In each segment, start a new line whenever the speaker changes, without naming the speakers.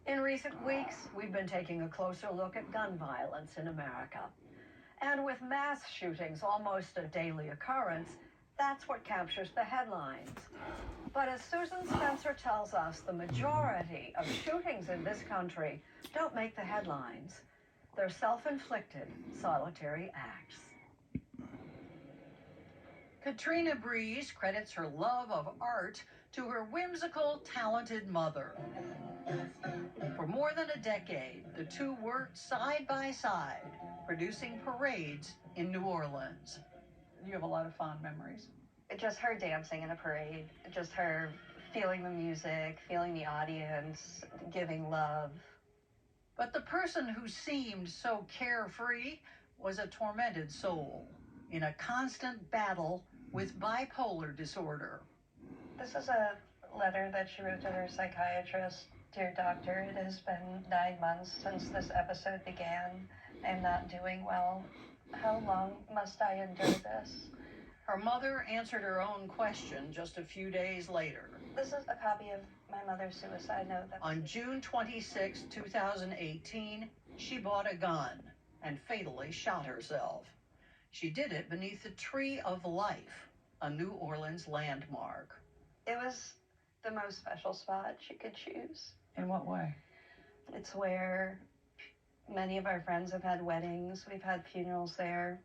In recent weeks, we've been taking a closer look at gun violence in America. And with mass shootings almost a daily occurrence, that's what captures the headlines. But as Susan Spencer tells us, the majority of shootings in this country don't make the headlines. They're self-inflicted, solitary acts. Katrina Breeze credits her love of art to her whimsical, talented mother. For more than a decade, the two worked side by side, producing parades in New Orleans. You have a lot of fond memories.
Just her dancing in a parade, just her feeling the music, feeling the audience, giving love.
But the person who seemed so carefree was a tormented soul in a constant battle with bipolar disorder.
This is a letter that she wrote to her psychiatrist. Dear doctor, it has been 9 months since this episode began. I am not doing well. How long must I endure this?
Her mother answered her own question just a few days later.
This is a copy of my mother's suicide note.
On June 26, 2018, she bought a gun and fatally shot herself. She did it beneath the Tree of Life, a New Orleans landmark.
It was the most special spot she could choose.
In what way?
It's where many of our friends have had weddings. We've had funerals there.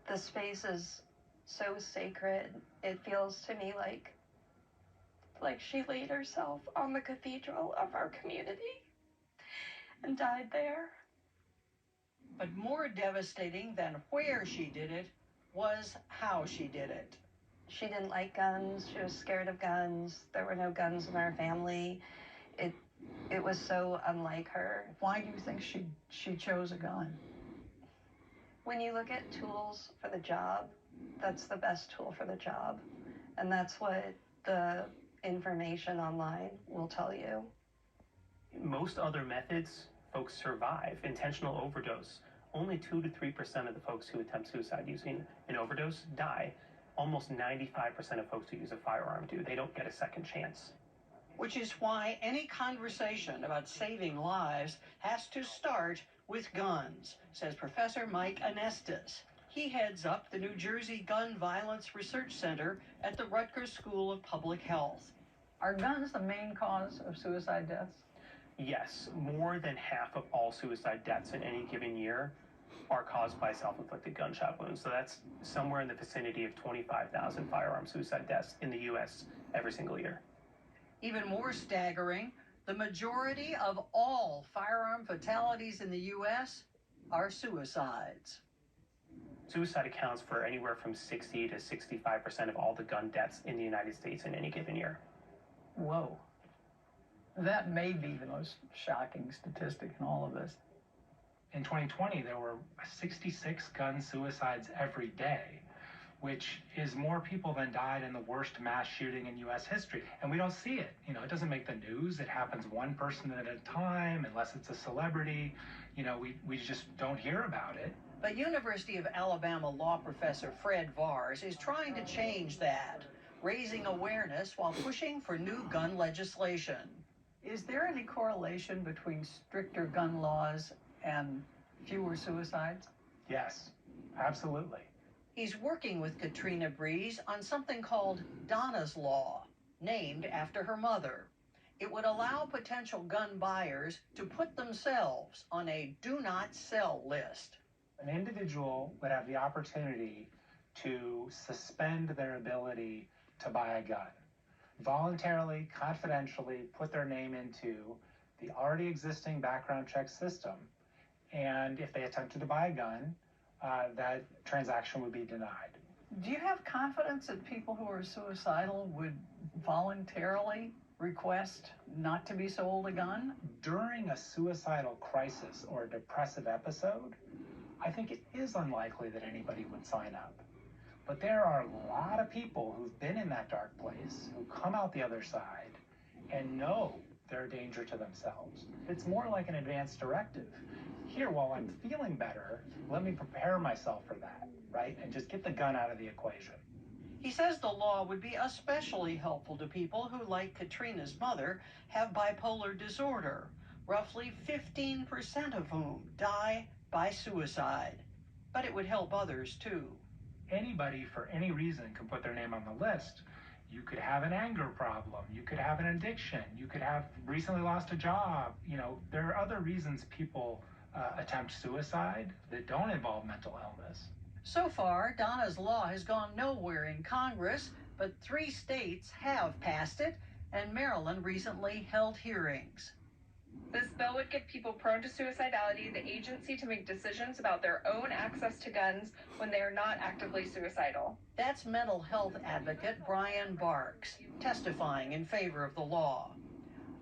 The space is so sacred. It feels to me like she laid herself on the cathedral of our community and died there.
But more devastating than where she did it was how she did it.
She didn't like guns. She was scared of guns. There were no guns in our family. It was so unlike her.
Why do you think she chose a gun?
When you look at tools for the job, that's the best tool for the job. And that's what the information online will tell you.
Most other methods, folks survive. Intentional overdose, only 2 to 3% of the folks who attempt suicide using an overdose die. Almost 95% of folks who use a firearm do. They don't get a second chance.
Which is why any conversation about saving lives has to start with guns, says Professor Mike Anestis. He heads up the New Jersey Gun Violence Research Center at the Rutgers School of Public Health. Are guns the main cause of suicide deaths?
Yes, more than half of all suicide deaths in any given year are caused by self-inflicted gunshot wounds. So that's somewhere in the vicinity of 25,000 firearm suicide deaths in the U.S. every single year.
Even more staggering, the majority of all firearm fatalities in the U.S. are suicides.
Suicide accounts for anywhere from 60 to 65% of all the gun deaths in the United States in any given year.
Whoa. That may be the most shocking statistic in all of this.
In 2020, there were 66 gun suicides every day, which is more people than died in the worst mass shooting in U.S. history. And we don't see it. It doesn't make the news. It happens one person at a time, unless it's a celebrity. We just don't hear about it.
But University of Alabama law professor Fred Vars is trying to change that, raising awareness while pushing for new gun legislation. Is there any correlation between stricter gun laws and fewer suicides?
Yes, absolutely.
He's working with Katrina Breeze on something called Donna's Law, named after her mother. It would allow potential gun buyers to put themselves on a do not sell list.
An individual would have the opportunity to suspend their ability to buy a gun, voluntarily, confidentially put their name into the already existing background check system, and if they attempted to buy a gun, that transaction would be denied.
Do you have confidence that people who are suicidal would voluntarily request not to be sold a gun?
During a suicidal crisis or a depressive episode, I think it is unlikely that anybody would sign up. But there are a lot of people who've been in that dark place, who come out the other side and know they're a danger to themselves. It's more like an advance directive. Here, while I'm feeling better, let me prepare myself for that, right? And just get the gun out of the equation.
He says the law would be especially helpful to people who, like Katrina's mother, have bipolar disorder, roughly 15% of whom die by suicide. But it would help others too.
Anybody, for any reason, can put their name on the list. You could have an anger problem. You could have an addiction. You could have recently lost a job. You know, there are other reasons people attempt suicide that don't involve mental illness.
So far, Donna's law has gone nowhere in Congress, but 3 states have passed it, and Maryland recently held hearings.
This bill would give people prone to suicidality the agency to make decisions about their own access to guns when they are not actively suicidal.
That's mental health advocate Brian Barks, testifying in favor of the law.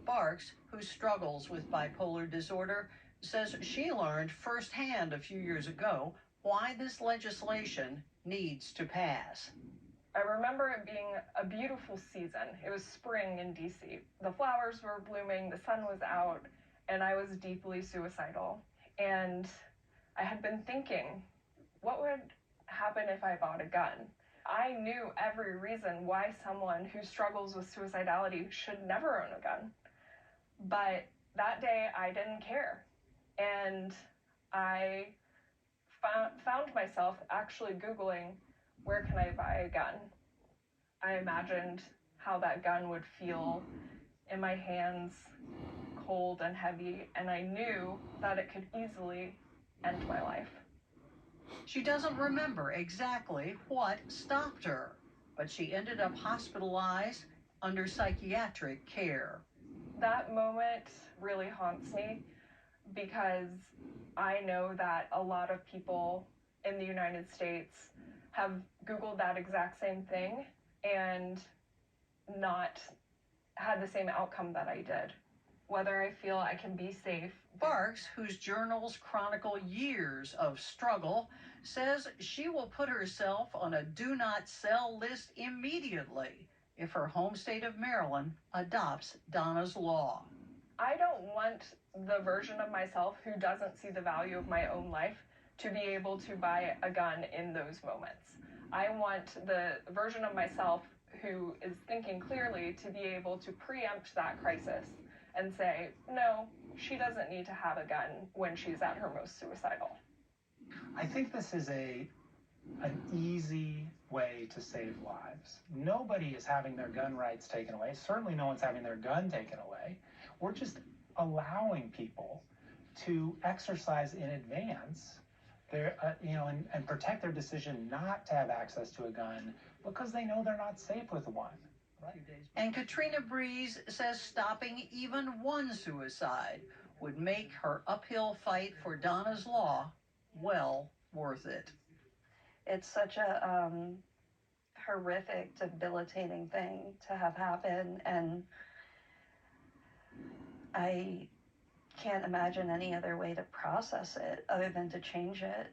Barks, who struggles with bipolar disorder, says she learned firsthand a few years ago why this legislation needs to pass.
I remember it being a beautiful season. It was spring in DC. The flowers were blooming, the sun was out, and I was deeply suicidal. And I had been thinking, what would happen if I bought a gun? I knew every reason why someone who struggles with suicidality should never own a gun. But that day I didn't care. And I found myself actually Googling, where can I buy a gun? I imagined how that gun would feel in my hands, cold and heavy, and I knew that it could easily end my life.
She doesn't remember exactly what stopped her, but she ended up hospitalized under psychiatric care.
That moment really haunts me because I know that a lot of people in the United States have Googled that exact same thing and not had the same outcome that I did. Whether I feel I can be safe.
Barks, whose journals chronicle years of struggle, says she will put herself on a do not sell list immediately if her home state of Maryland adopts Donna's law.
I don't want the version of myself who doesn't see the value of my own life to be able to buy a gun in those moments. I want the version of myself who is thinking clearly to be able to preempt that crisis and say, no, she doesn't need to have a gun when she's at her most suicidal.
I think this is an easy way to save lives. Nobody is having their gun rights taken away. Certainly no one's having their gun taken away. We're just allowing people to exercise in advance their, and protect their decision not to have access to a gun because they know they're not safe with one. Right?
And Katrina Breeze says stopping even one suicide would make her uphill fight for Donna's law well worth it.
It's such a horrific, debilitating thing to have happen, and I can't imagine any other way to process it other than to change it.